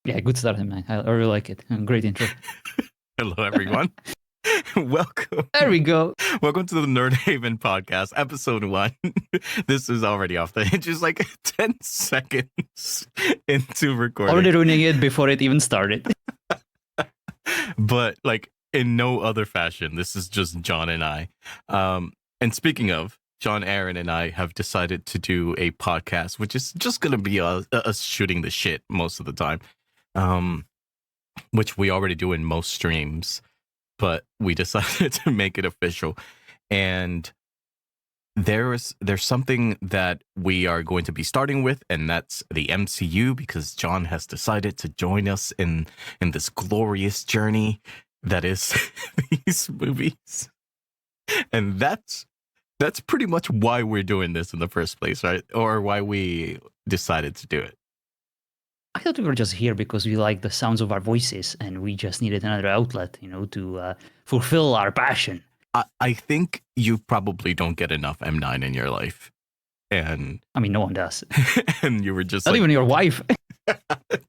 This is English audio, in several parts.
Yeah, good start, man. I really like it. Great intro. Hello, everyone. Welcome. There we go. Welcome to the Nerd Haven podcast, episode 1. This is already off the hinges, like 10 seconds into recording. Already ruining it before it even started. But like in no other fashion, this is just John and I. And speaking of, John, Aaron, and I have decided to do a podcast, which is just going to be us shooting the shit most of the time, which we already do in most streams. But we decided to make it official. And there's something that we are going to be starting with, and that's the MCU, because John has decided to join us in this glorious journey that is these movies. And that's pretty much why we're doing this in the first place, right? Or why we decided to do it. I thought we were just here because we like the sounds of our voices and we just needed another outlet, to fulfill our passion. I think you probably don't get enough M9 in your life. And I mean, no one does. And you were just Not even your wife.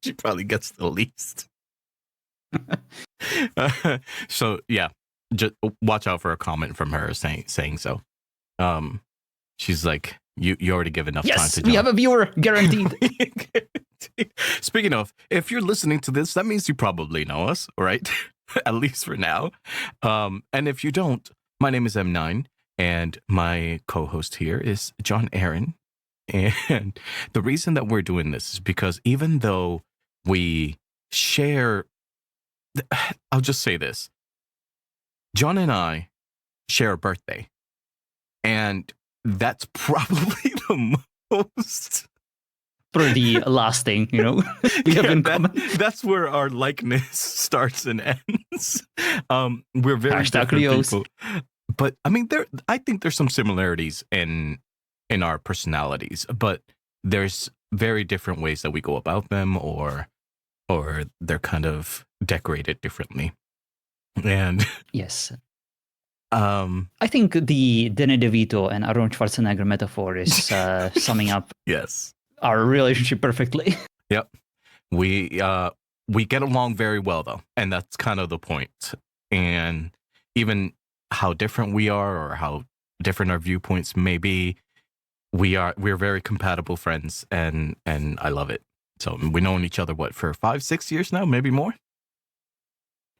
She probably gets the least. So yeah, just watch out for a comment from her saying so. She's like, you already give enough time Yes, to we have a viewer, guaranteed. Speaking of, if you're listening to this, that means you probably know us, right? At least for now. And if you don't, my name is M9, and my co-host here is John Aaron. And the reason that we're doing this is because even though we share, I'll just say this. John and I share a birthday. And that's probably the most Pretty lasting, we have in common. That's where our likeness starts and ends. We're very Hashtag different Rios. people, but I mean, I think there's some similarities in our personalities, but there's very different ways that we go about them, or they're kind of decorated differently. And Yes. I think the Danny DeVito and Arnold Schwarzenegger metaphor is summing up yes. our relationship perfectly. Yep. We get along very well, though, and that's kind of the point. And even how different we are, or how different our viewpoints may be, we're very compatible friends, and I love it. So we've known each other for 5-6 years now, maybe more.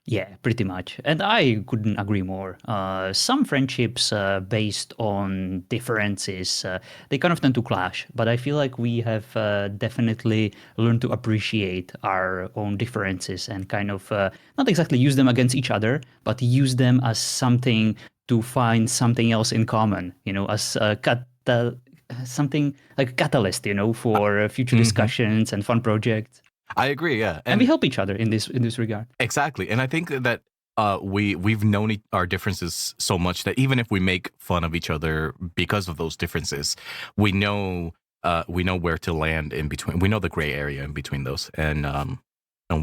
Yeah, pretty much. And I couldn't agree more. Some friendships based on differences, they kind of tend to clash. But I feel like we have definitely learned to appreciate our own differences and kind of not exactly use them against each other, but use them as something to find something else in common, as something like a catalyst, for future discussions and fun projects. I agree, yeah. And we help each other in this regard. Exactly. And I think that we've known our differences so much that even if we make fun of each other because of those differences, we know where to land in between. We know the gray area in between those, and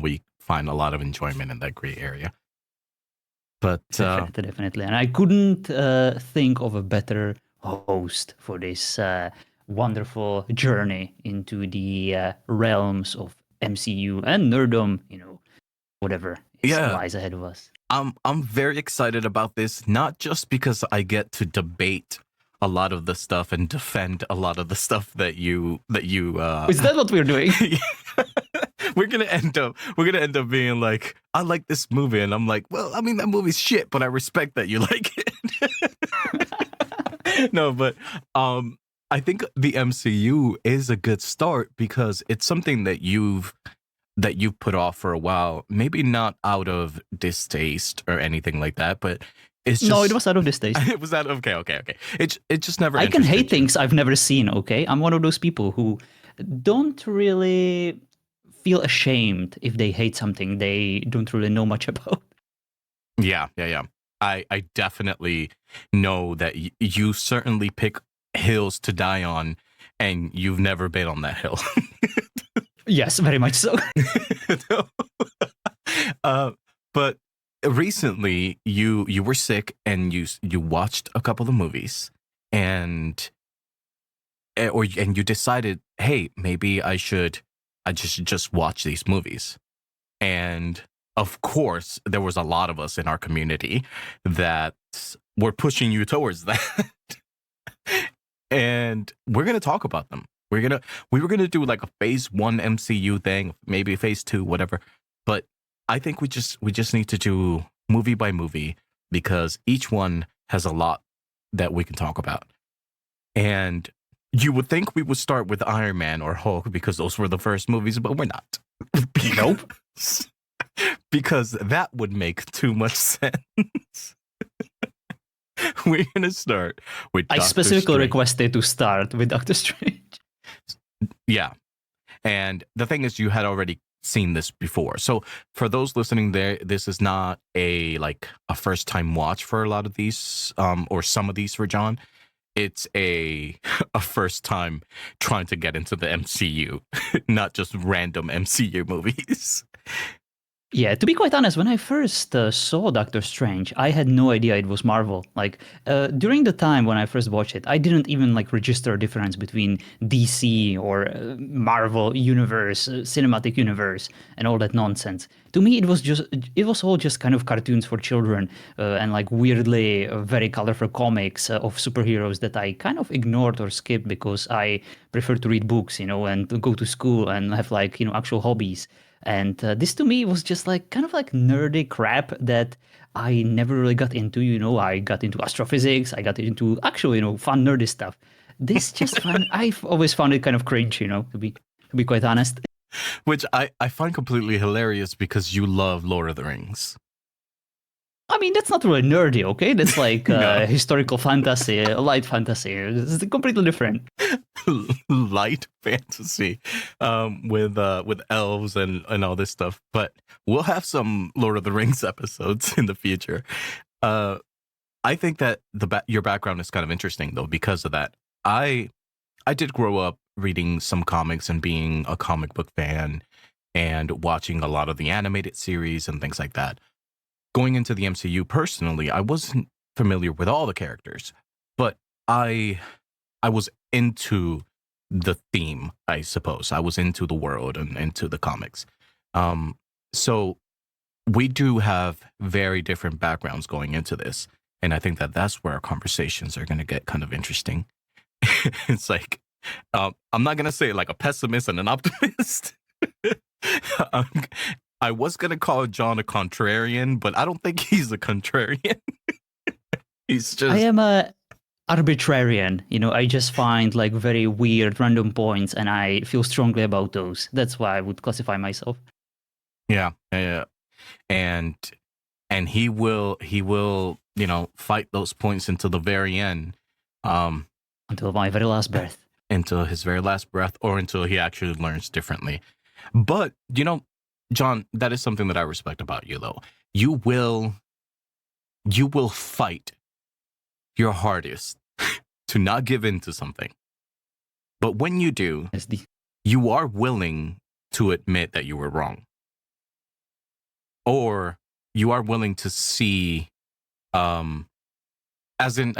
we find a lot of enjoyment in that gray area. But Definitely. And I couldn't think of a better host for this wonderful journey into the realms of MCU and nerdom, whatever lies ahead of us. I'm very excited about this, not just because I get to debate a lot of the stuff and defend a lot of the stuff that you Is that what we're doing? We're gonna end up being like, I like this movie, and I'm like, well, I mean, that movie's shit, but I respect that you like it. No, but I think the MCU is a good start because it's something that you've put off for a while. Maybe not out of distaste or anything like that, but it's just... No, it was out of distaste. It was okay. It just never... I can hate things I've never seen, okay? I'm one of those people who don't really feel ashamed if they hate something they don't really know much about. Yeah. I definitely know that you certainly pick hills to die on, and you've never been on that hill. Yes, very much so. But recently you were sick, and you watched a couple of movies, and you decided, hey, maybe I should I just watch these movies. And of course, there was a lot of us in our community that were pushing you towards that. And we're gonna talk about them. We were gonna do like a phase 1 MCU thing, maybe phase 2, whatever. But I think we just need to do movie by movie because each one has a lot that we can talk about. And you would think we would start with Iron Man or Hulk because those were the first movies, but we're not. Nope. Because that would make too much sense. We're gonna start with I Doctor specifically Strange. requested to start with Doctor Strange. Yeah. And the thing is, you had already seen this before. So for those listening there, this is not a first time watch for a lot of these, or some of these for John. It's a first time trying to get into the MCU, not just random MCU movies. Yeah, to be quite honest, when I first saw Doctor Strange, I had no idea it was Marvel. During the time when I first watched it, I didn't even register a difference between DC or Marvel universe, cinematic universe, and all that nonsense. To me, it was all just kind of cartoons for children and weirdly very colorful comics of superheroes that I kind of ignored or skipped because I prefer to read books, and to go to school and have actual hobbies. And this to me was just kind of nerdy crap that I never really got into. I got into astrophysics. I got into actual, fun nerdy stuff. This just I've always found it kind of cringe, to be quite honest. Which I find completely hilarious because you love Lord of the Rings. I mean, that's not really nerdy, okay? That's No. historical fantasy, light fantasy. It's completely different. Light fantasy, with elves and all this stuff. But we'll have some Lord of the Rings episodes in the future. I think that your background is kind of interesting though because of that. I did grow up reading some comics and being a comic book fan and watching a lot of the animated series and things like that. Going into the MCU personally, I wasn't familiar with all the characters, but I was into the theme, I suppose. I was into the world and into the comics. So we do have very different backgrounds going into this. And I think that that's where our conversations are going to get kind of interesting. It's I'm not going to say a pessimist and an optimist. I was going to call John a contrarian, but I don't think he's a contrarian. He's just... I am a arbitrarian. I just find very weird random points and I feel strongly about those. That's why I would classify myself. Yeah. And he will fight those points until the very end. Until my very last breath. Until his very last breath or until he actually learns differently. But, John, that is something that I respect about you, though. You will fight your hardest to not give in to something. But when you do, you are willing to admit that you were wrong. Or you are willing to see, as in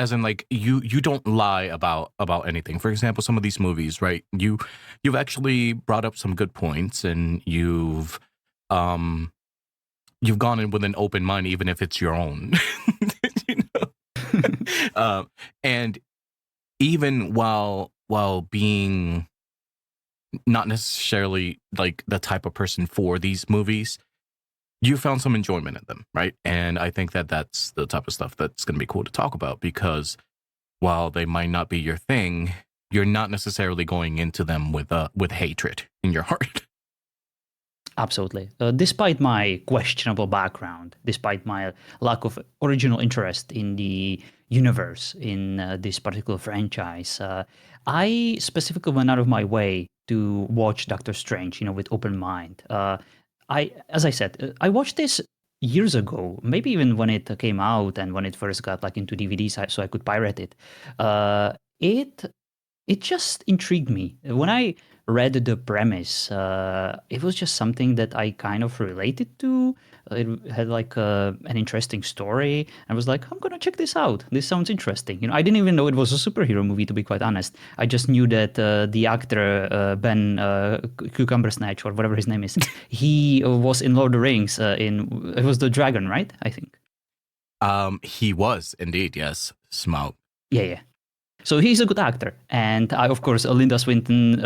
you don't lie about anything. For example, some of these movies, right? You've actually brought up some good points and you've gone in with an open mind, even if it's your own. And even while being not necessarily the type of person for these movies, you found some enjoyment in them, right? And I think that that's the type of stuff that's going to be cool to talk about because while they might not be your thing, you're not necessarily going into them with hatred in your heart. Absolutely. Despite my questionable background, despite my lack of original interest in the universe, in this particular franchise, I specifically went out of my way to watch Doctor Strange, with open mind. As I said, I watched this years ago, maybe even when it came out and when it first got into DVDs, so I could pirate it. It just intrigued me. When I read the premise, it was just something that I kind of related to. It had like an interesting story. I was like, I'm gonna check this out. This sounds interesting. I didn't even know it was a superhero movie, to be quite honest. I just knew that the actor Ben Cumberbatch, or whatever his name is, he was in Lord of the Rings. It was the dragon, right? I think. He was indeed, yes, Smaug. Yeah, yeah. So he's a good actor, and I, of course, Hilda Swinton.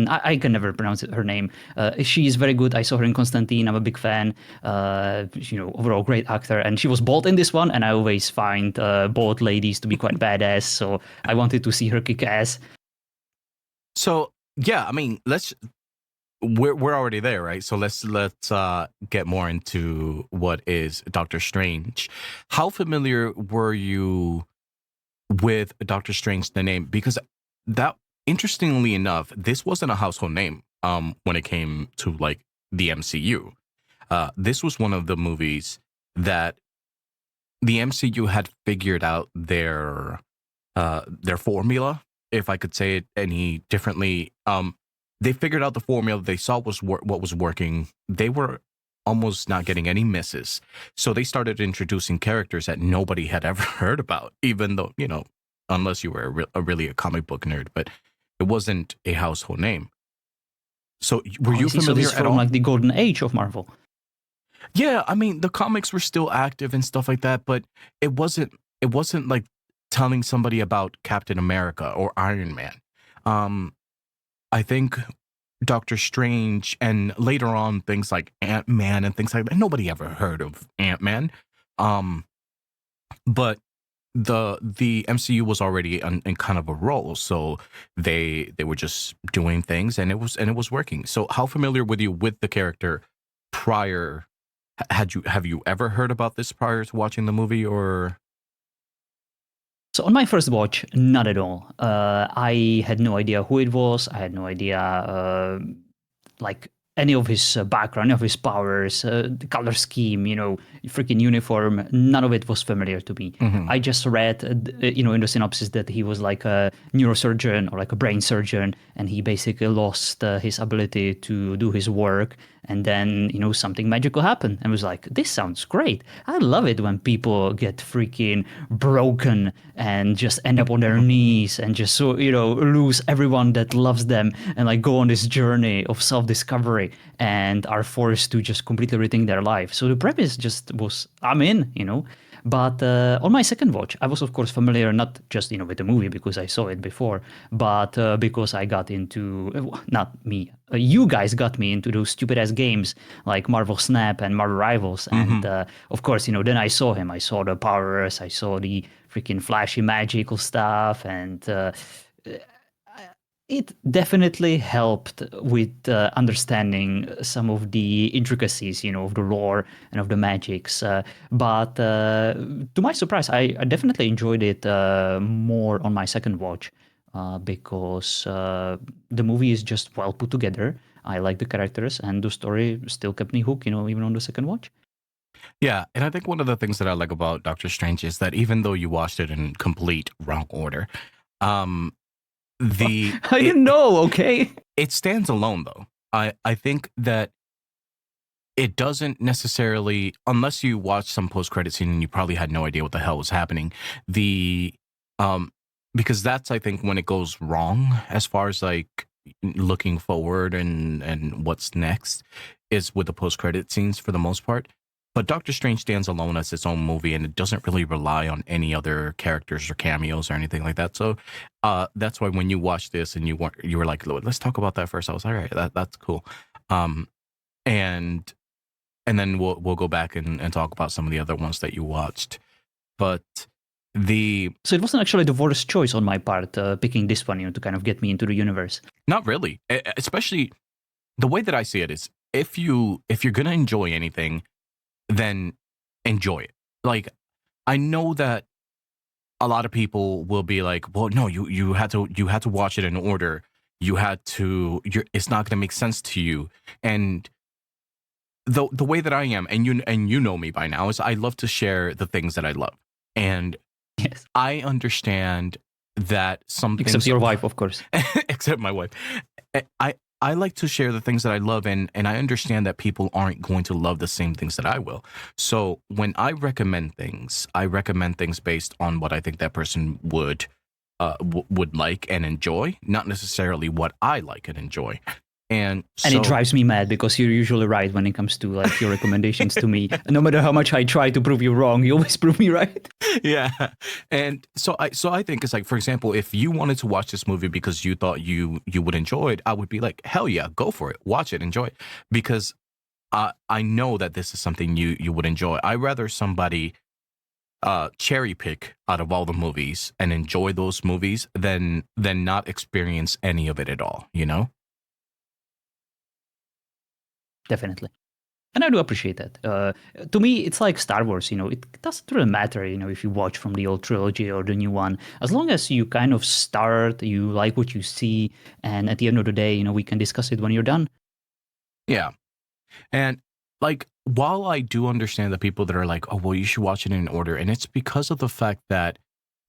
I can never pronounce her name. She is very good. I saw her in Constantine. I'm a big fan. Overall great actor, and she was bald in this one. And I always find bald ladies to be quite badass. So I wanted to see her kick ass. So yeah, I mean, we're already there, right? So let's get more into what is Doctor Strange. How familiar were you with Doctor Strange, the name? Because that, interestingly enough, this wasn't a household name when it came to like the MCU. This was one of the movies that the MCU had figured out their formula, if I could say it any differently. They figured out the formula. They saw what was working. They were almost not getting any misses. So they started introducing characters that nobody had ever heard about, even though, unless you were really a comic book nerd, but it wasn't a household name. So were you familiar at all? From like the golden age of Marvel. Yeah, I mean, the comics were still active and stuff like that, but it wasn't like telling somebody about Captain America or Iron Man. I think Doctor Strange, and later on things like Ant-Man and things like that. Nobody ever heard of Ant-Man. But the MCU was already in kind of a role, so they were just doing things, and it was working. So how familiar were you with the character prior? Have you ever heard about this prior to watching the movie, or? So on my first watch, not at all. I had no idea who it was. I had no idea, like any of his background, any of his powers, the color scheme, freaking uniform. None of it was familiar to me. Mm-hmm. I just read, in the synopsis that he was like a neurosurgeon or like a brain surgeon, and he basically lost his ability to do his work. And then, something magical happened. And was like, this sounds great. I love it when people get freaking broken and just end up on their knees and just lose everyone that loves them and like go on this journey of self-discovery and are forced to just completely rethink their life. So the premise just was, I'm in. But on my second watch, I was, of course, familiar not just with the movie because I saw it before, but because I got into, not me, you guys got me into those stupid ass games like Marvel Snap and Marvel Rivals. And of course, then I saw him. I saw the powers. I saw the freaking flashy magical stuff. And it definitely helped with understanding some of the intricacies, of the lore and of the magics. But to my surprise, I definitely enjoyed it more on my second watch because the movie is just well put together. I like the characters, and the story still kept me hooked, even on the second watch. Yeah, and I think one of the things that I like about Doctor Strange is that even though you watched it in complete wrong order, I didn't know. Okay, it stands alone though. I think that it doesn't necessarily, unless you watch some post-credit scene and you probably had no idea what the hell was happening. Because that's, I think, when it goes wrong as far as like looking forward and what's next is with the post-credit scenes for the most part. But Doctor Strange stands alone as its own movie, and it doesn't really rely on any other characters or cameos or anything like that. So that's why when you watch this and you were like, let's talk about that first. I was like, all right, that's cool. And then we'll go back and talk about some of the other ones that you watched. But so it wasn't actually the worst choice on my part, picking this one, to kind of get me into the universe. Not really. Especially the way that I see it is, if you're gonna enjoy anything, then enjoy it. Like, I know that a lot of people will be like, well, no, you had to watch it in order. It's not gonna make sense to you. And the way that I am, and you know me by now, is I love to share the things that I love. And yes, I understand that some things, except your wife, of course. except my wife. I like to share the things that I love, and I understand that people aren't going to love the same things that I will. So when I recommend things based on what I think that person would like and enjoy, not necessarily what I like and enjoy. And And it so drives me mad because you're usually right when it comes to like your recommendations to me. No matter how much I try to prove you wrong, you always prove me right. yeah, and so I think it's like, for example, if you wanted to watch this movie because you thought you would enjoy it, I would be like, hell yeah, go for it, watch it, enjoy it, because I know that this is something you would enjoy. I rather somebody cherry pick out of all the movies and enjoy those movies than not experience any of it at all. You know? Definitely. And I do appreciate that. To me, it's like Star Wars, it doesn't really matter, if you watch from the old trilogy or the new one. As long as you kind of start, you like what you see, and at the end of the day, we can discuss it when you're done. Yeah. And like, while I do understand the people that are like, oh, well, you should watch it in order, and it's because of the fact that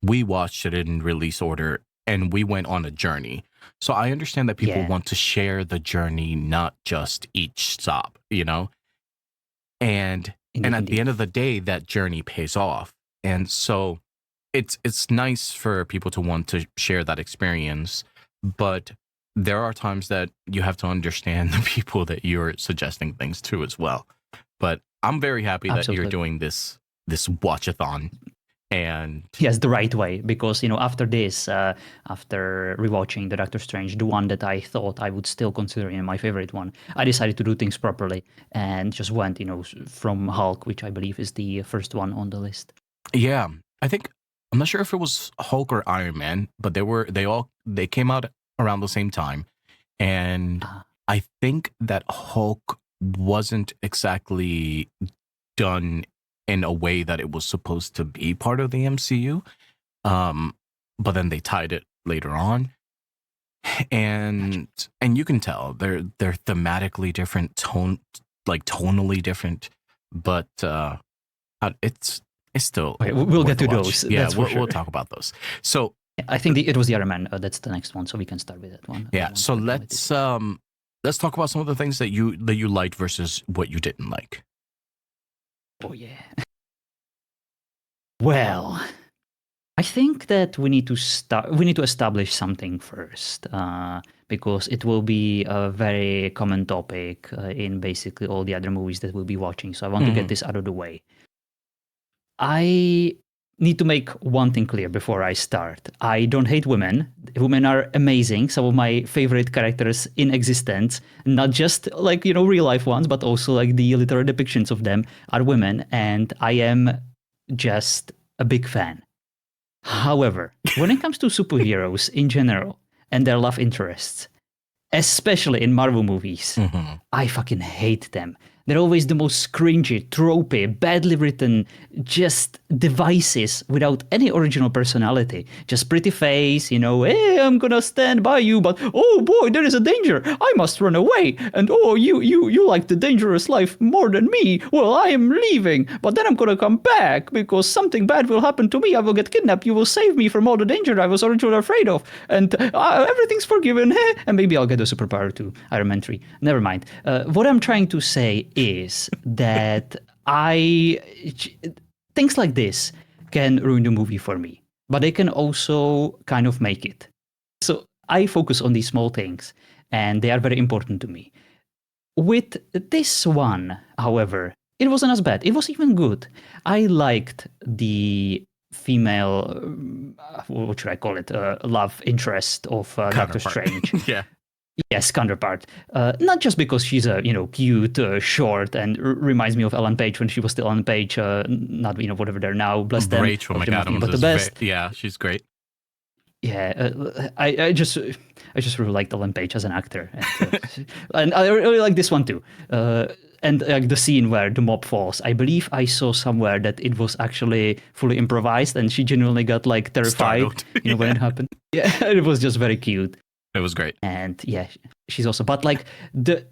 we watched it in release order and we went on a journey. So I understand that people Yeah. want to share the journey, not just each stop, you know? And Indeed, at the indeed. end of the day, that journey pays off. And so it's nice for people to want to share that experience, but there are times that you have to understand the people that you're suggesting things to as well. But I'm very happy that you're Absolutely. doing this watchathon. And Yes, the right way, because after this, after rewatching the Doctor Strange, the one that I thought I would still consider my favorite one, I decided to do things properly and just went, from Hulk, which I believe is the first one on the list. yeah, I think, I'm not sure if it was Hulk or Iron Man, but they came out around the same time. And I think that Hulk wasn't exactly done in a way that it was supposed to be part of the MCU. But then they tied it later on. And you can tell they're thematically different, tonally different, but it's still Okay, we'll worth get to a watch. those. Yeah, That's for we'll sure. talk about those. So I think it was the Iron Man. That's the next one, so we can start with that one. yeah, so let's talk about some of the things that you liked versus what you didn't like. Oh yeah. Well, I think that we need to start. We need to establish something first, because it will be a very common topic in basically all the other movies that we'll be watching. So I want to get this out of the way. I need to make one thing clear before I start. I don't hate women. Women are amazing. Some of my favorite characters in existence, not just like, real life ones, but also like the literary depictions of them are women. And I am just a big fan. However, when it comes to superheroes in general and their love interests, especially in Marvel movies, I fucking hate them. They're always the most cringy, tropey, badly written, just devices without any original personality. Just pretty face, hey, I'm gonna stand by you, but oh boy, there is a danger. I must run away. And oh, you like the dangerous life more than me. Well, I am leaving, but then I'm gonna come back because something bad will happen to me. I will get kidnapped. You will save me from all the danger I was originally afraid of. And everything's forgiven. And maybe I'll get a superpower too. Iron Man 3. Never mind. What I'm trying to say is that things like this can ruin the movie for me, but they can also kind of make it. So I focus on these small things, and they are very important to me. With this one, however, it wasn't as bad. It was even good. I liked the female, what should I call it, love interest of Doctor Strange. Yeah. Yes, counterpart. Not just because she's a cute, short, and reminds me of Ellen Page when she was still Ellen Page. Not whatever they're now. Bless them. Rachel Hope they're nothing McAdams but the is best. yeah, she's great. Yeah, I just really liked Ellen Page as an actor, and I really like this one too. And like the scene where the mob falls, I believe I saw somewhere that it was actually fully improvised, and she genuinely got like terrified, Startled. when it happened. Yeah, it was just very cute. It was great. And yeah, she's also, but like the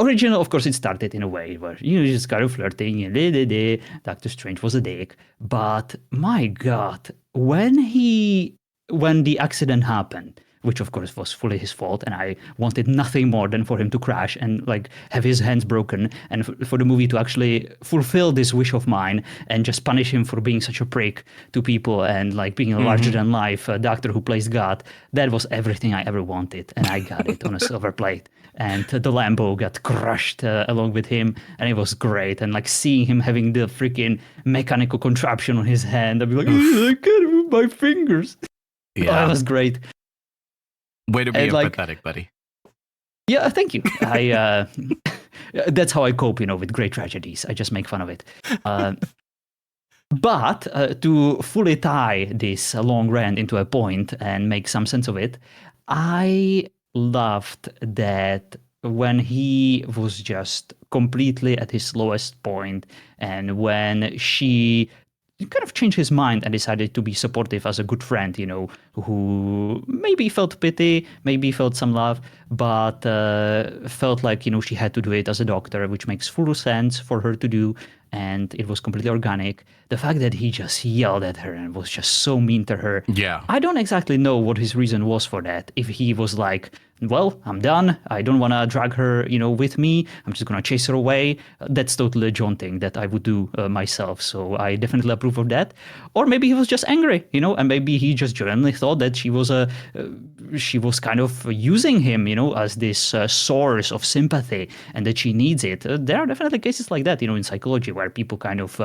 original, of course, it started in a way where just kind of flirting and Doctor Strange was a dick. But my God, when the accident happened, which of course was fully his fault. And I wanted nothing more than for him to crash and like have his hands broken, and for the movie to actually fulfill this wish of mine and just punish him for being such a prick to people and like being a larger than life doctor who plays God. That was everything I ever wanted, and I got it on a silver plate. And the Lambo got crushed along with him, and it was great. And like seeing him having the freaking mechanical contraption on his hand, I'd be like, I can't move my fingers. Yeah. Oh, it was great. Way to be And, like, empathetic, buddy. Yeah, thank you. I that's how I cope, with great tragedies. I just make fun of it. But to fully tie this long rant into a point and make some sense of it, I loved that when he was just completely at his lowest point, and when she kind of changed his mind and decided to be supportive as a good friend, who maybe felt pity, maybe felt some love, but felt like, she had to do it as a doctor, which makes full sense for her to do. And it was completely organic. The fact that he just yelled at her and was just so mean to her. Yeah. I don't exactly know what his reason was for that. If he was like, well, I'm done. I don't want to drag her, with me. I'm just going to chase her away. That's totally a John thing that I would do myself. So I definitely approve of that. Or maybe he was just angry, and maybe he just genuinely thought that she was kind of using him, as this source of sympathy, and that she needs it. There are definitely cases like that, in psychology, where people kind of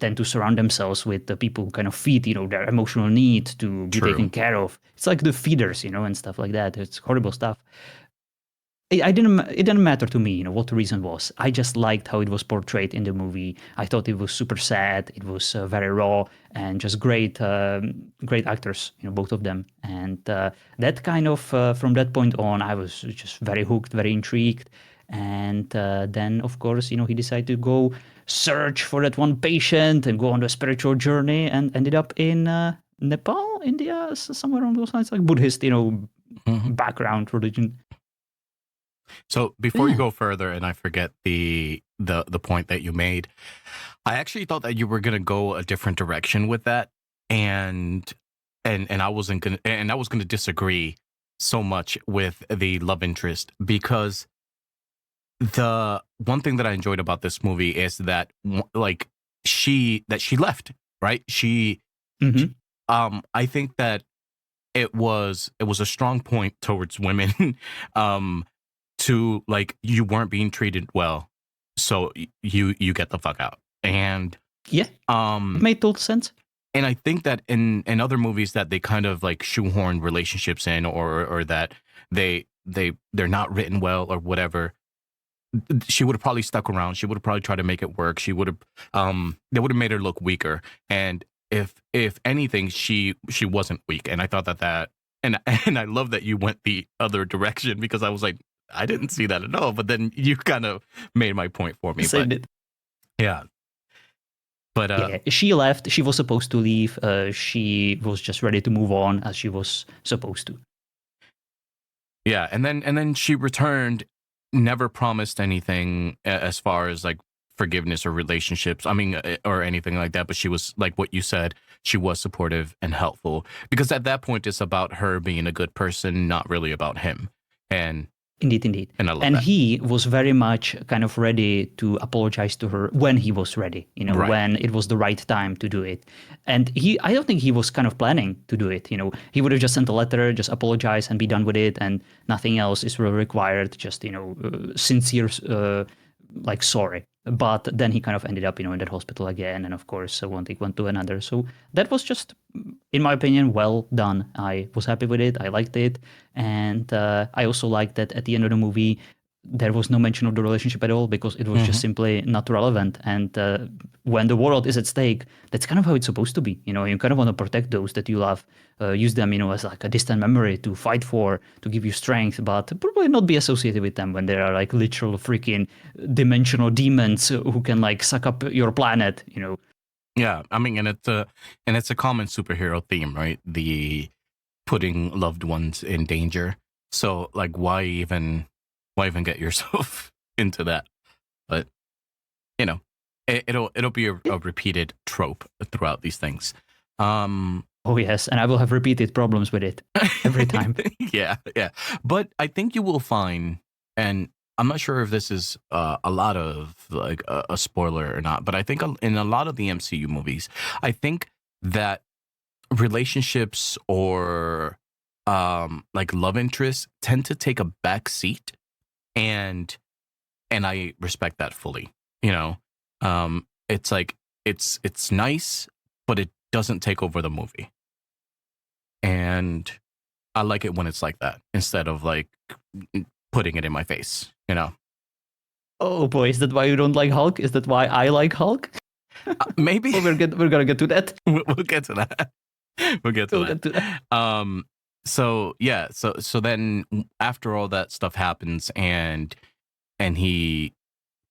tend to surround themselves with the people who kind of feed, their emotional need to be taken care of. It's like the feeders, and stuff like that. It's horrible stuff. It didn't matter to me, what the reason was. I just liked how it was portrayed in the movie. I thought it was super sad. It was very raw and just great actors, both of them. And that kind of, from that point on, I was just very hooked, very intrigued. And then, of course, he decided to go search for that one patient and go on a spiritual journey, and ended up in Nepal, India, somewhere on those lines, like Buddhist, background religion. So before you go further, and I forget the point that you made, I actually thought that you were gonna go a different direction with that, and I was gonna disagree so much with the love interest, because the one thing that I enjoyed about this movie is that like she left, right? I think that it was a strong point towards women, to like, you weren't being treated well, so you get the fuck out. And yeah, it made total sense. And I think that in other movies that they kind of like shoehorn relationships in, or that they're not written well or whatever, she would have probably stuck around. She would have probably tried to make it work. She would have they would have made her look weaker. And if anything, she wasn't weak. And I thought that and I love that you went the other direction, because I was like, I didn't see that at all. But then you kind of made my point for me. Yeah. But yeah, she left. She was supposed to leave. She was just ready to move on, as she was supposed to. Yeah, and then she returned, never promised anything as far as like forgiveness or relationships. I mean, or anything like that. But she was, like what you said, she was supportive and helpful, because at that point it's about her being a good person, not really about him. And Indeed. And I love and that. he was very much kind of ready to apologize to her when he was ready, Right. when it was the right time to do it. And I don't think he was kind of planning to do it. He would have just sent a letter, just apologize and be done with it, and nothing else is really required. Just, sincere, like, sorry. But then he kind of ended up, in that hospital again. And of course, one thing went to another. So that was just, in my opinion, well done. I was happy with it. I liked it. And I also liked that at the end of the movie, there was no mention of the relationship at all, because it was just simply not relevant. And when the world is at stake, that's kind of how it's supposed to be. You kind of want to protect those that you love, use them, as like a distant memory to fight for, to give you strength, but probably not be associated with them when there are like literal freaking dimensional demons who can like suck up your planet. Yeah, I mean, and it's a common superhero theme, right? The putting loved ones in danger. So like, why even get yourself into that? But it'll be a repeated trope throughout these things. Um, Oh yes, and I will have repeated problems with it every time. yeah, yeah. But I think you will find, and I'm not sure if this is a lot of like a spoiler or not, but I think in a lot of the MCU movies, I think that relationships or like love interests tend to take a back seat, and I respect that fully. You know, it's like it's nice, but it doesn't take over the movie, and I like it when it's like that instead of like putting it in my face. You know, Oh boy, is that why you don't like Hulk? Is that why I like Hulk? maybe Well, we're gonna get to that. we'll get to that. We'll get to We'll that. get to that. So yeah, so then after all that stuff happens, and he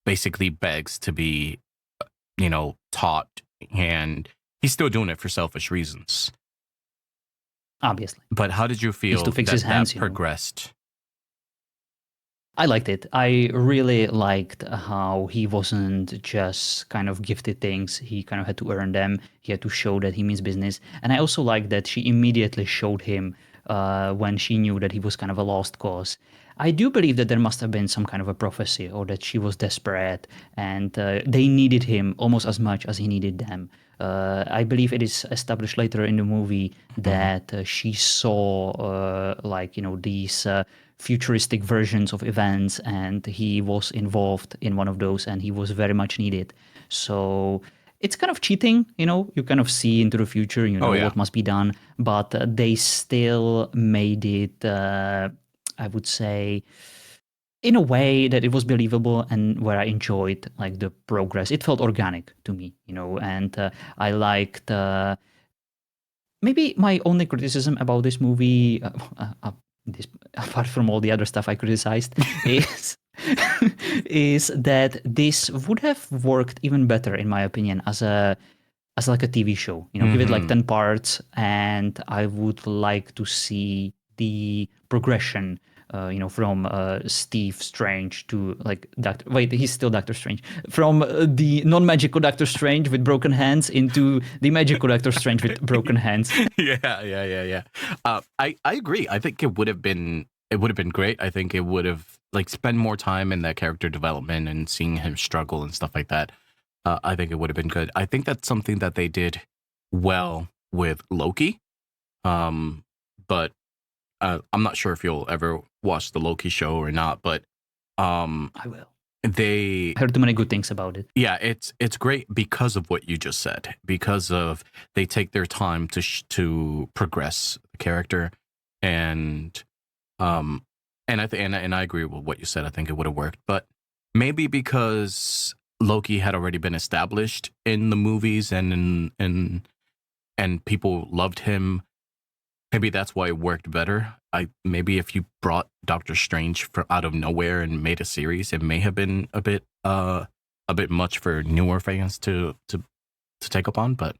basically begs to be, taught, and he's still doing it for selfish reasons. Obviously, But how did you needs feel to fix that his hands. progressed? I liked it. I really liked how he wasn't just kind of gifted things. He kind of had to earn them. He had to show that he means business. And I also liked that she immediately showed him when she knew that he was kind of a lost cause. I do believe that there must have been some kind of a prophecy, or that she was desperate and they needed him almost as much as he needed them. I believe it is established later in the movie that she saw these futuristic versions of events, and he was involved in one of those, and he was very much needed. So it's kind of cheating, you kind of see into the future, Oh yeah. what must be done, but they still made it, I would say, in a way that it was believable, and where I enjoyed like the progress. It felt organic to me, and I liked maybe my only criticism about this movie, this, apart from all the other stuff I criticized, is is that this would have worked even better, in my opinion, as like a TV show. Give it like 10 parts, and I would like to see the progression. From Steve Strange to like Doctor. Wait, he's still Doctor Strange. From the non-magical Doctor Strange with broken hands into the magical Doctor Strange with broken hands. Yeah. I agree. I think it would have been great. I think it would have like spend more time in that character development and seeing him struggle and stuff like that. I think it would have been good. I think that's something that they did well with Loki. But I'm not sure if you'll ever watch the Loki show or not. But I will. They I heard too many good things about it. Yeah, it's great because of what you just said. Because of they take their time to progress the character, and I agree with what you said. I think it would have worked, but maybe because Loki had already been established in the movies and and people loved him. Maybe that's why it worked better. Maybe if you brought Doctor Strange from out of nowhere and made a series, it may have been a bit much for newer fans to take up on, but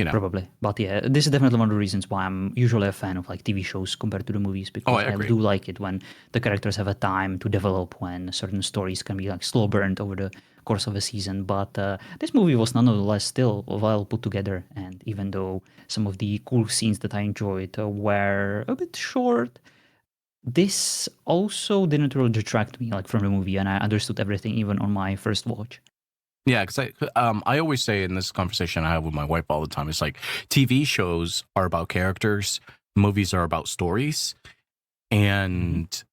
Probably. But yeah, this is definitely one of the reasons why I'm usually a fan of like TV shows compared to the movies, because I I agree. do like it when the characters have a time to develop, when certain stories can be like slow burned over the course of a season. But this movie was nonetheless still well put together, and even though some of the cool scenes that I enjoyed were a bit short, this also didn't really detract me like from the movie, and I understood everything even on my first watch. Yeah, because I always say in this conversation I have with my wife all the time, it's like TV shows are about characters, movies are about stories, and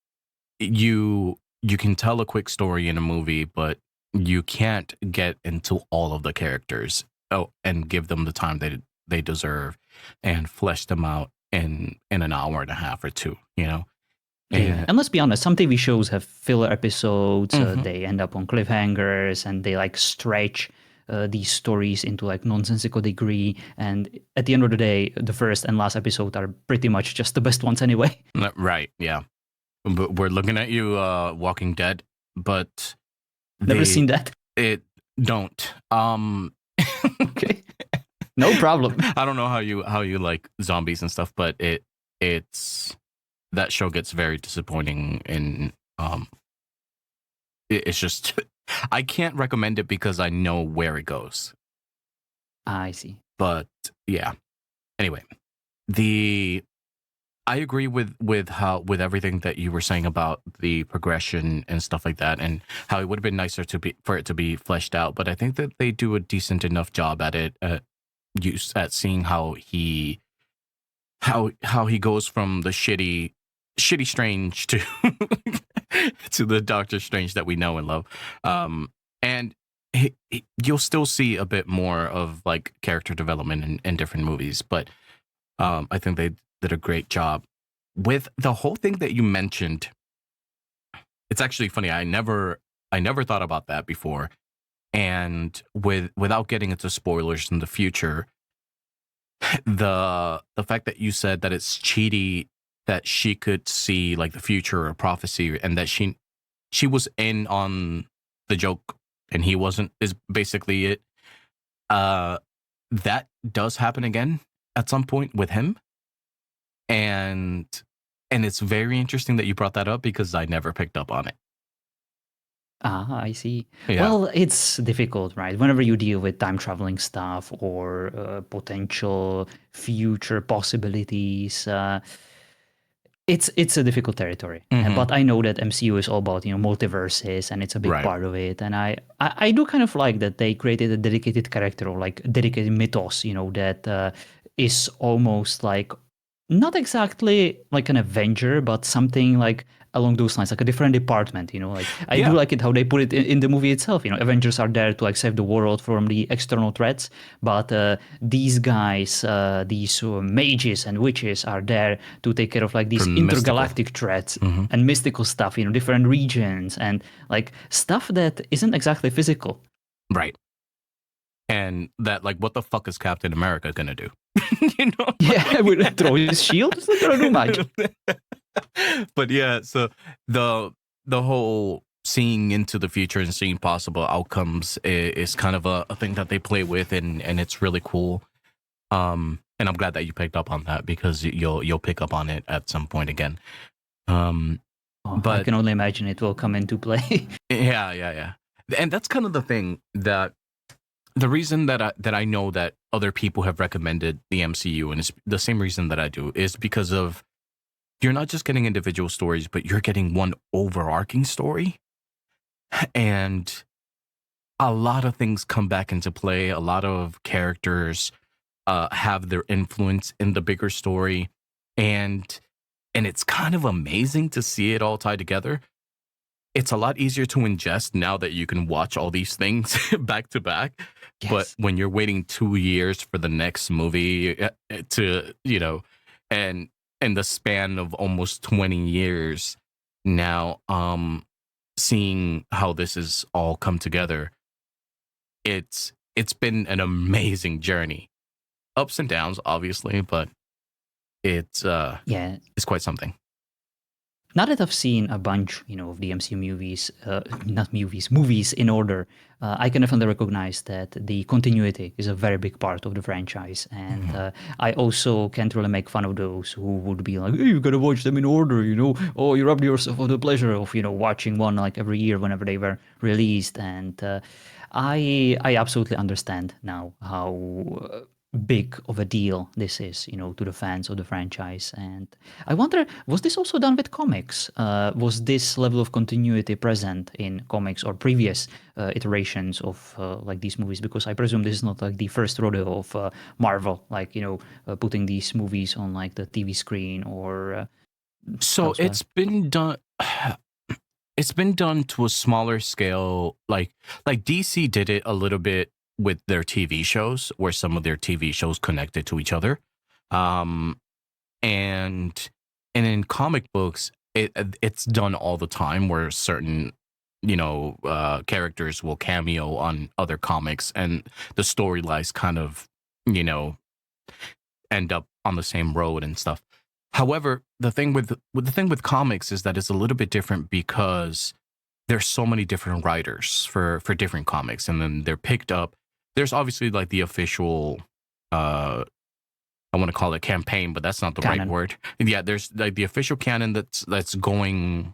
you can tell a quick story in a movie, but you can't get into all of the characters and give them the time they deserve and flesh them out in an hour and a half or two, Yeah, and let's be honest, some TV shows have filler episodes. Mhm. They end up on cliffhangers, and they like stretch these stories into like nonsensical degree. And at the end of the day, the first and last episode are pretty much just the best ones anyway. Right, yeah. But we're looking at you, Walking Dead, but Never seen that. It don't. Okay, no problem. I don't know how you like zombies and stuff, but it's that show gets very disappointing, and it's just I can't recommend it because I know where it goes. I see. But yeah. Anyway, the I agree with everything that you were saying about the progression and stuff like that, and how it would have been nicer for it to be fleshed out. But I think that they do a decent enough job at it, at seeing how he goes from the shitty Strange to to the Doctor Strange that we know and love. And you'll still see a bit more of like character development in different movies, but I think they did a great job with the whole thing that you mentioned. It's actually funny. I never thought about that before. And without getting into spoilers in the future, the fact that you said that it's Chidi, that she could see like the future or prophecy, and that she was in on the joke and he wasn't, is basically it. That does happen again at some point with him. And it's very interesting that you brought that up because I never picked up on it. Ah, I see. Yeah. Well, it's difficult, right? Whenever you deal with time traveling stuff or potential future possibilities, it's a difficult territory. But I know that MCU is all about multiverses, and it's a big Right. part of it. And I do kind of like that they created a dedicated character, or like dedicated mythos, that is almost like not exactly like an Avenger, but something like along those lines, like a different department. Like I do Yeah. like it how they put it in the movie itself. Avengers are there to like save the world from the external threats, but these guys, these mages and witches, are there to take care of like these From intergalactic threats and mystical stuff. Different regions and like stuff that isn't exactly physical. Right. And that, like, what the fuck is Captain America gonna do? Yeah, would throw his shield. It's not gonna do much. But yeah, so the whole seeing into the future and seeing possible outcomes is kind of a thing that they play with, and it's really cool. And I'm glad that you picked up on that, because you'll pick up on it at some point again. But I can only imagine it will come into play. yeah. And that's kind of the thing, that the reason that I know that other people have recommended the MCU, and it's the same reason that I do, is because of, you're not just getting individual stories, but you're getting one overarching story. And a lot of things come back into play. A lot of characters have their influence in the bigger story. And it's kind of amazing to see it all tied together. It's a lot easier to ingest now that you can watch all these things back to back. Yes. But when you're waiting 2 years for the next movie to, and in the span of almost 20 years now, seeing how this has all come together, it's been an amazing journey. Ups and downs, obviously, but it's quite something. Now that I've seen a bunch, of the MCU movies in order, I can definitely recognize that the continuity is a very big part of the franchise. And I also can't really make fun of those who would be like, hey, you gotta watch them in order, or you robbed yourself of the pleasure of, watching one like every year whenever they were released. And I absolutely understand now how big of a deal this is, to the fans of the franchise. And I wonder, was this also done with comics? Was this level of continuity present in comics or previous iterations of like these movies? Because I presume this is not like the first rodeo of Marvel, like putting these movies on like the TV screen or. So elsewhere. it's been done. It's been done to a smaller scale. Like DC did it a little bit with their TV shows, where some of their TV shows connected to each other. And in comic books, it's done all the time, where certain characters will cameo on other comics, and the storylines kind of end up on the same road and stuff. However, the thing with comics is that it's a little bit different, because there's so many different writers for different comics, and then they're picked up. There's obviously like the official, I want to call it campaign, but that's not the Canon. right word. Yeah, there's like the official canon that's going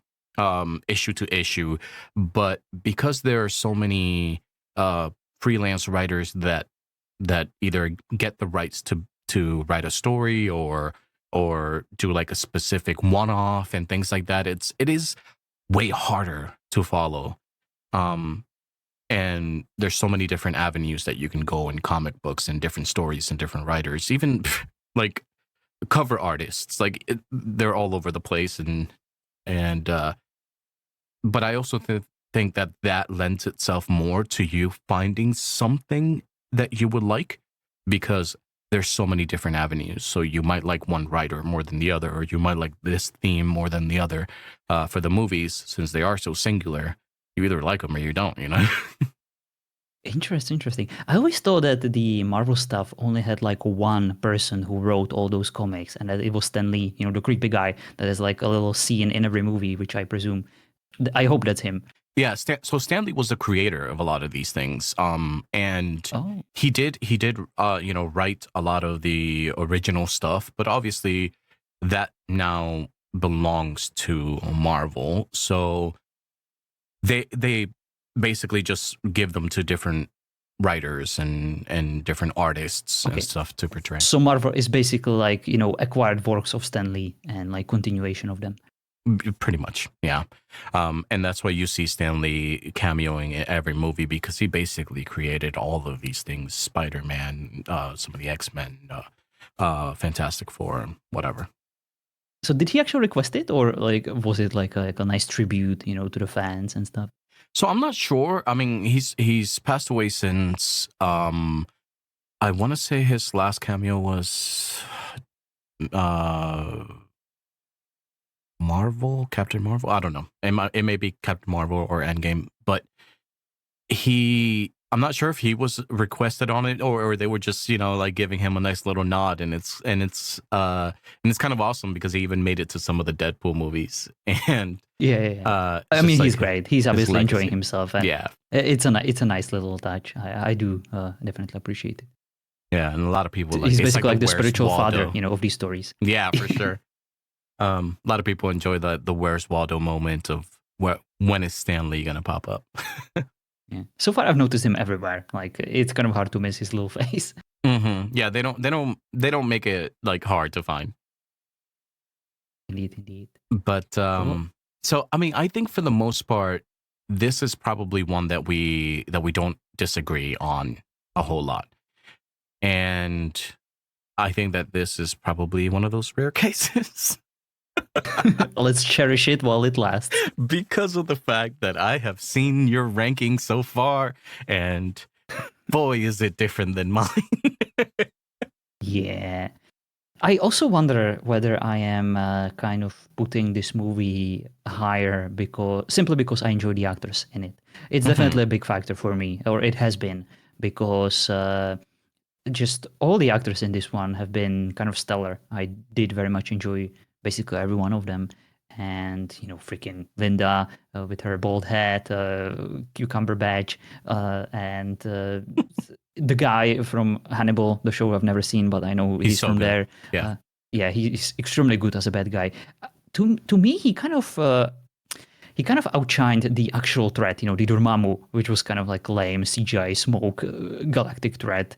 issue to issue, but because there are so many freelance writers that that either get the rights to write a story or do like a specific one-off and things like that. It is way harder to follow. Um, and there's so many different avenues that you can go in comic books and different stories and different writers, even like cover artists, like they're all over the place. And but I also think that that lends itself more to you finding something that you would like, because there's so many different avenues. So you might like one writer more than the other, or you might like this theme more than the other. For the movies, since they are so singular, you either like them or you don't, you know? Interesting. I always thought that the Marvel stuff only had like one person who wrote all those comics, and that it was Stan Lee, the creepy guy that is like a little scene in every movie, which I presume. I hope that's him. Yeah, so Stanley was the creator of a lot of these things, and Oh, he did write a lot of the original stuff, but obviously that now belongs to Marvel, so they basically just give them to different writers and different artists okay. and stuff to portray. So Marvel is basically like, acquired works of Stan Lee and like continuation of them. Pretty much, yeah. And that's why you see Stanley cameoing in every movie, because he basically created all of these things: Spider-Man, some of the X-Men, Fantastic Four, whatever. So did he actually request it, or like was it like a nice tribute, to the fans and stuff? So I'm not sure. I mean, he's passed away since. I want to say his last cameo was Captain Marvel. I don't know. It may be Captain Marvel or Endgame, but I'm not sure if he was requested on it or they were just, like giving him a nice little nod, and it's kind of awesome because he even made it to some of the Deadpool movies. And Yeah. I mean, he's great. He's obviously enjoying himself, and yeah, it's a nice little touch. I do definitely appreciate it. Yeah, and a lot of people He's basically like the Where's spiritual Waldo? father, of these stories. Yeah, for sure. A lot of people enjoy the Where's Waldo moment of when is Stan Lee gonna pop up? Yeah. So far, I've noticed him everywhere. Like it's kind of hard to miss his little face. Mm-hmm. Yeah, they don't make it like hard to find. Indeed. But Cool. so I mean, I think for the most part, this is probably one that we don't disagree on a whole lot, and I think that this is probably one of those rare cases. Let's cherish it while it lasts. Because of the fact that I have seen your ranking so far, and boy, is it different than mine. Yeah. I also wonder whether I am kind of putting this movie higher simply because I enjoy the actors in it. It's definitely a big factor for me, or it has been, because just all the actors in this one have been kind of stellar. I did very much enjoy basically every one of them. And, freaking Linda with her bald head, Cumberbatch, and the guy from Hannibal, the show I've never seen, but I know he's so from good. there. Yeah. Yeah, he's extremely good as a bad guy. To me, he kind of outshined the actual threat, the Dormammu, which was kind of like lame CGI smoke galactic threat.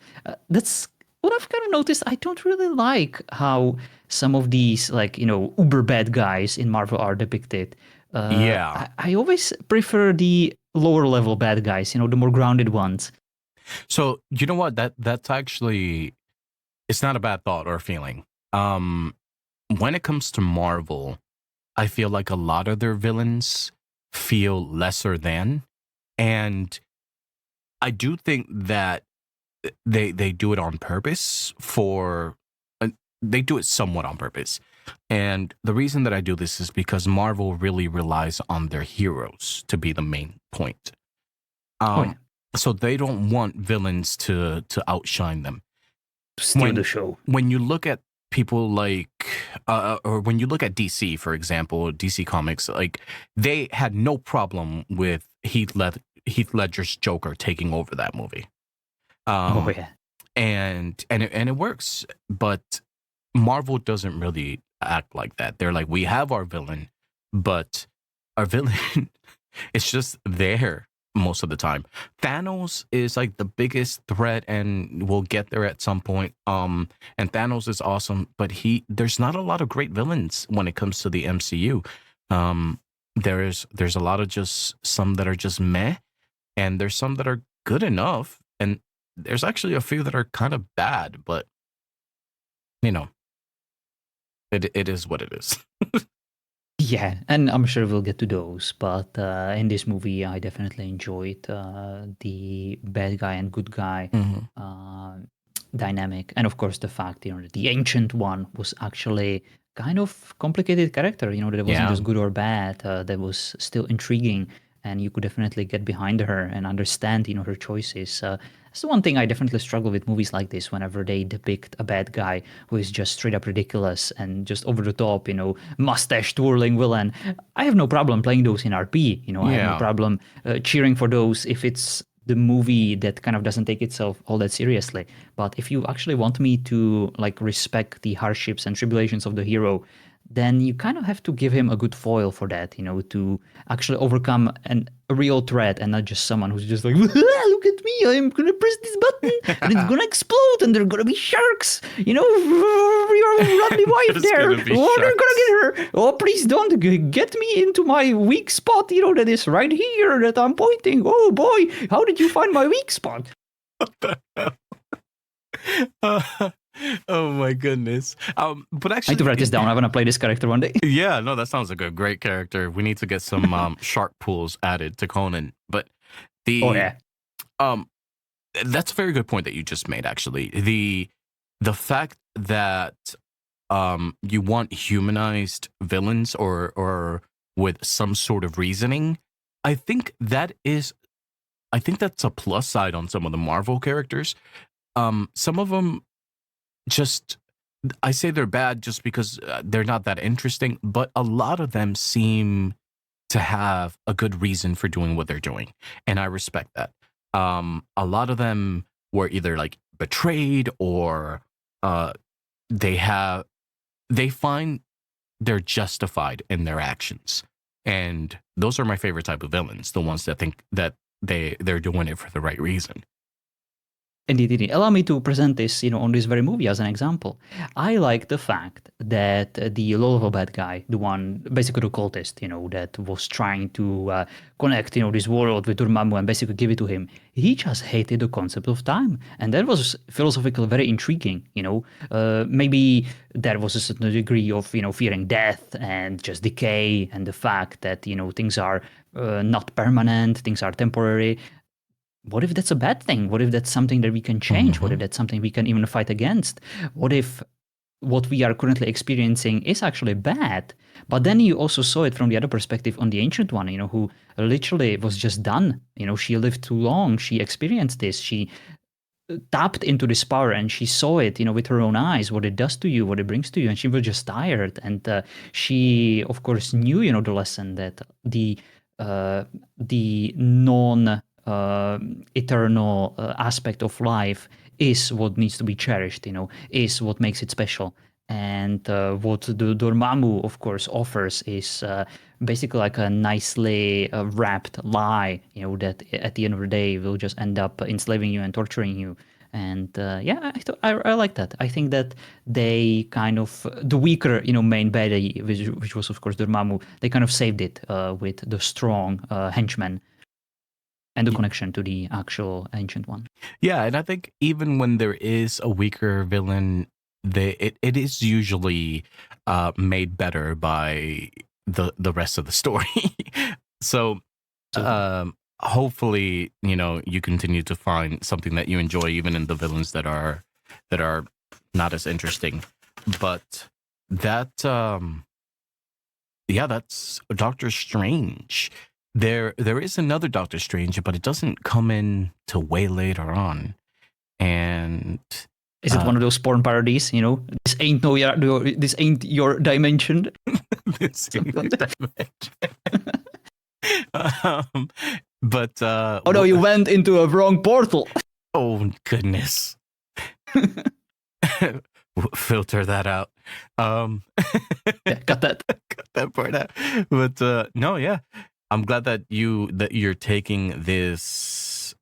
That's what I've kind of noticed. I don't really like how some of these like uber bad guys in Marvel are depicted. Yeah. I always prefer the lower level bad guys, the more grounded ones. So you know what? That's actually, it's not a bad thought or feeling. When it comes to Marvel, I feel like a lot of their villains feel lesser than, and I do think that they do it on purpose they do it somewhat on purpose. And the reason that I do this is because Marvel really relies on their heroes to be the main point. So they don't want villains to outshine them. Steal the show. When you look at people like, or when you look at DC, for example, DC Comics, like they had no problem with Heath Ledger's Joker taking over that movie. And it works, but Marvel doesn't really act like that. They're like, we have our villain, but our villain is just there most of the time. Thanos is like the biggest threat, and we'll get there at some point. And Thanos is awesome, but there's not a lot of great villains when it comes to the MCU. There's a lot of just some that are just meh, and there's some that are good enough, and there's actually a few that are kind of bad, but you know, it is what it is. Yeah, and I'm sure we'll get to those. But in this movie, I definitely enjoyed the bad guy and good guy dynamic, and of course the fact that the Ancient One was actually kind of complicated character. That it wasn't just good or bad. That was still intriguing, and you could definitely get behind her and understand her choices. That's the one thing I definitely struggle with movies like this, whenever they depict a bad guy who is just straight up ridiculous and just over the top, mustache twirling villain. I have no problem playing those in RP. I have no problem cheering for those if it's the movie that kind of doesn't take itself all that seriously. But if you actually want me to respect the hardships and tribulations of the hero, then you kind of have to give him a good foil for that, to actually overcome a real threat and not just someone who's just like, look at me, I'm gonna press this button and it's gonna explode and there are gonna be sharks, your lovely wife there, they're gonna get her. Oh, please don't get me into my weak spot, that is right here that I'm pointing. Oh boy, how did you find my weak spot? What the hell? Oh my goodness. But actually, I need to write this down. I want to play this character one day. Yeah, no, that sounds like a great character. We need to get some shark pools added to Conan. But that's a very good point that you just made. Actually, the fact that you want humanized villains or with some sort of reasoning, I think that's a plus side on some of the Marvel characters. Some of them, I say they're bad just because they're not that interesting, but a lot of them seem to have a good reason for doing what they're doing, and I respect that. A lot of them were either betrayed or they find they're justified in their actions, and those are my favorite type of villains, the ones that think that they're doing it for the right reason. Indeed. Allow me to present this, on this very movie as an example. I like the fact that the low-level bad guy, the one, basically the cultist, that was trying to connect, this world with Dormammu and basically give it to him, he just hated the concept of time. And that was philosophically very intriguing, Maybe there was a certain degree of, fearing death and just decay and the fact that, things are not permanent, things are temporary. What if that's a bad thing? What if that's something that we can change? What if that's something we can even fight against? What if what we are currently experiencing is actually bad? But then you also saw it from the other perspective on the Ancient One, who literally was just done. She lived too long. She experienced this. She tapped into this power and she saw it, with her own eyes, what it does to you, what it brings to you. And she was just tired. And she, of course, knew, the lesson that the non eternal aspect of life is what needs to be cherished, is what makes it special. And what the Dormammu, of course, offers is basically like a nicely wrapped lie, that at the end of the day will just end up enslaving you and torturing you. And I like that. I think that they kind of, the weaker, main baddie, which was, of course, Dormammu, they kind of saved it with the strong henchman and the connection to the actual Ancient One. Yeah, and I think even when there is a weaker villain, it is usually made better by the rest of the story. So hopefully, you continue to find something that you enjoy even in the villains that are not as interesting. But that's Doctor Strange. There is another Doctor Strange, but it doesn't come in till way later on. And is it one of those porn parodies? This ain't this ain't your dimension. This ain't your dimension. But oh no, you went into a wrong portal. Oh goodness. Filter that out. Yeah, cut that. Cut that part out. But no, yeah. I'm glad that you're taking this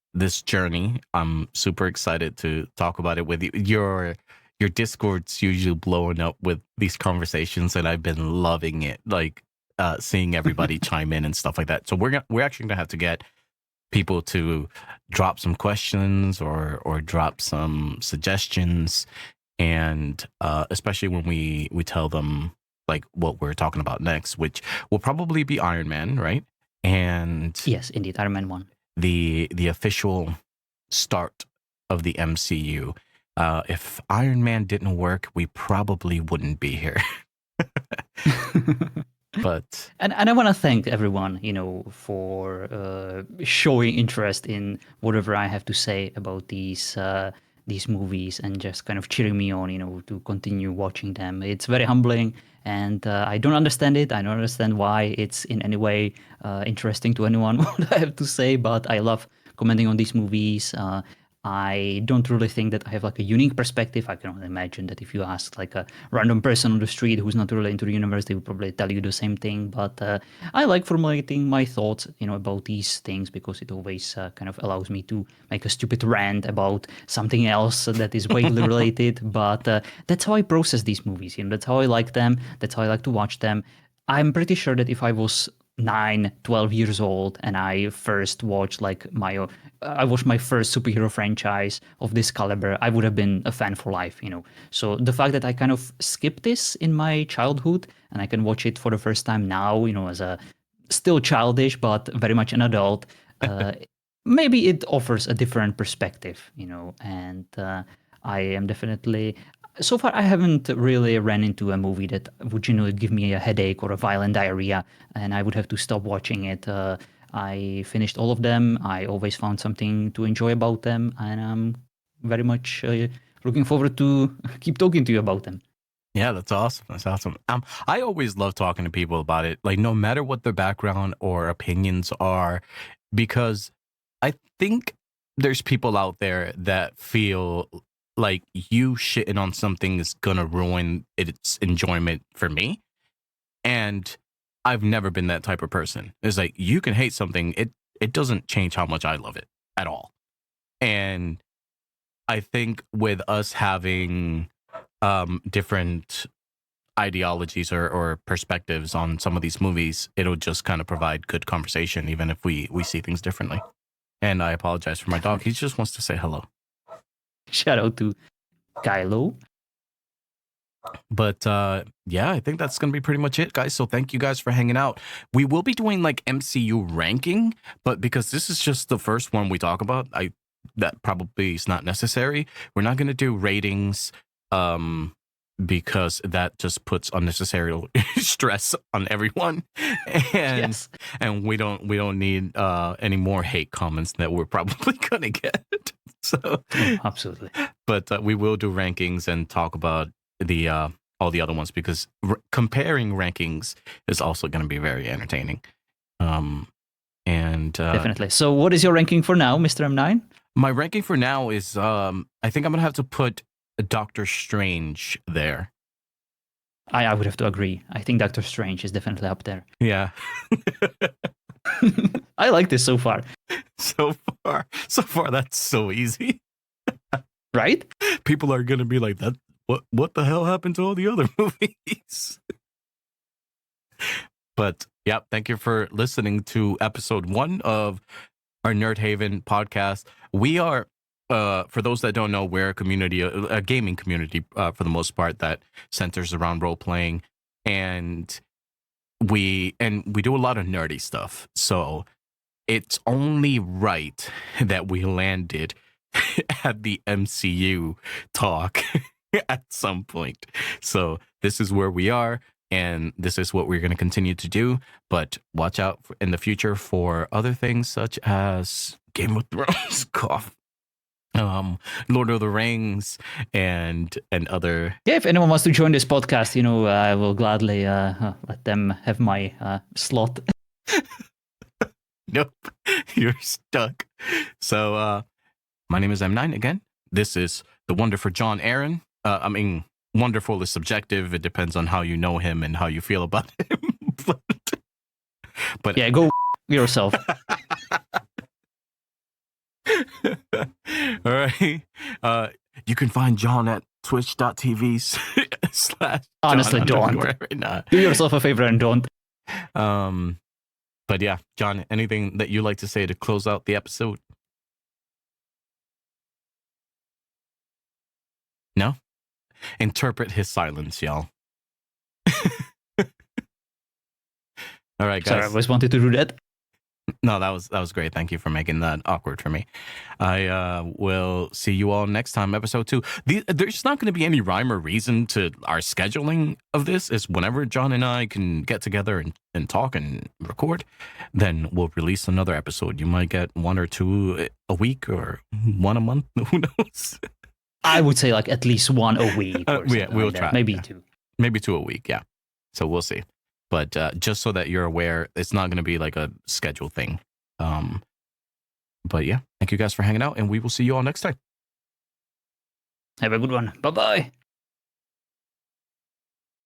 journey. I'm super excited to talk about it with you. Your Discord's usually blowing up with these conversations, and I've been loving it. Like seeing everybody chime in and stuff like that. So we're actually gonna have to get people to drop some questions or drop some suggestions, and especially when we tell them like what we're talking about next, which will probably be Iron Man, right? And Yes, indeed, Iron Man 1. the official start of the MCU. If Iron Man didn't work, we probably wouldn't be here. But And I want to thank everyone, for showing interest in whatever I have to say about these movies and just kind of cheering me on, to continue watching them. It's very humbling, and I don't understand it. I don't understand why it's in any way interesting to anyone what I have to say, but I love commenting on these movies. I don't really think that I have like a unique perspective. I can only imagine that if you ask like a random person on the street who's not really into the universe, they would probably tell you the same thing. But I like formulating my thoughts, about these things because it always kind of allows me to make a stupid rant about something else that is vaguely related. But that's how I process these movies. That's how I like them. That's how I like to watch them. I'm pretty sure that if I was 9, 12 years old and I first watched I watched my first superhero franchise of this caliber, I would have been a fan for life, So the fact that I kind of skipped this in my childhood and I can watch it for the first time now, as a still childish but very much an adult, maybe it offers a different perspective, and I am definitely. So far, I haven't really ran into a movie that would give me a headache or a violent diarrhea, and I would have to stop watching it. I finished all of them. I always found something to enjoy about them, and I'm very much looking forward to keep talking to you about them. yeah, that's awesome. That's awesome. I always love talking to people about it, like no matter what their background or opinions are, because I think there's people out there that feel like you shitting on something is gonna ruin its enjoyment for me. And I've never been that type of person. It's like you can hate something, it doesn't change how much I love it at all. And I think with us having different ideologies or perspectives on some of these movies, it'll just kind of provide good conversation, even if we see things differently. And I apologize for my dog. He just wants to say hello. Shout out to Kylo. But yeah, I think that's going to be pretty much it, guys. So thank you guys for hanging out. We will be doing like MCU ranking, but because this is just the first one we talk about, that probably is not necessary. We're not going to do ratings because that just puts unnecessary stress on everyone. And Yes. and we don't need any more hate comments that we're probably going to get. So Oh, absolutely. But we will do rankings and talk about the all the other ones because comparing rankings is also going to be very entertaining. And Definitely. So what is your ranking for now, Mr. M9? my ranking for now is I think I'm going to have to put Doctor Strange there. I would have to agree. I think Doctor Strange is definitely up there. Yeah. I like this so far. So far that's so easy. Right? People are going to be like, that what the hell happened to all the other movies? But yeah, thank you for listening to episode 1 of our Nerd Haven podcast. We are, for those that don't know, we're a gaming community for the most part that centers around role playing, and we do a lot of nerdy stuff. So it's only right that we landed at the MCU talk at some point. So this is where we are, and this is what we're going to continue to do. But watch out in the future for other things such as Game of Thrones, cough, Lord of the Rings, and other. Yeah, if anyone wants to join this podcast, I will gladly let them have my slot. Nope, you're stuck. So my name is M9 again. This is the wonderful John Aaron. Wonderful is subjective. It depends on how you know him and how you feel about him. but Yeah, go yourself. All right. You can find John at twitch.tv / Honestly, don't. right now. Do yourself a favor and don't. But yeah, John, anything that you like to say to close out the episode? No? Interpret his silence, y'all. All right, guys. Sorry, I always wanted to do that. No, that was great. Thank you for making that awkward for me. I will see you all next time, episode 2. There's not going to be any rhyme or reason to our scheduling of this. It's whenever John and I can get together and talk and record, then we'll release another episode. You might get 1 or 2 a week or 1 a month. Who knows? I would say like at least 1 a week. Or Yeah, we'll like try. Maybe yeah. 2. Maybe 2 a week, yeah. So we'll see. But just so that you're aware, it's not going to be like a schedule thing. But yeah, thank you guys for hanging out, and we will see you all next time. Have a good one. Bye-bye.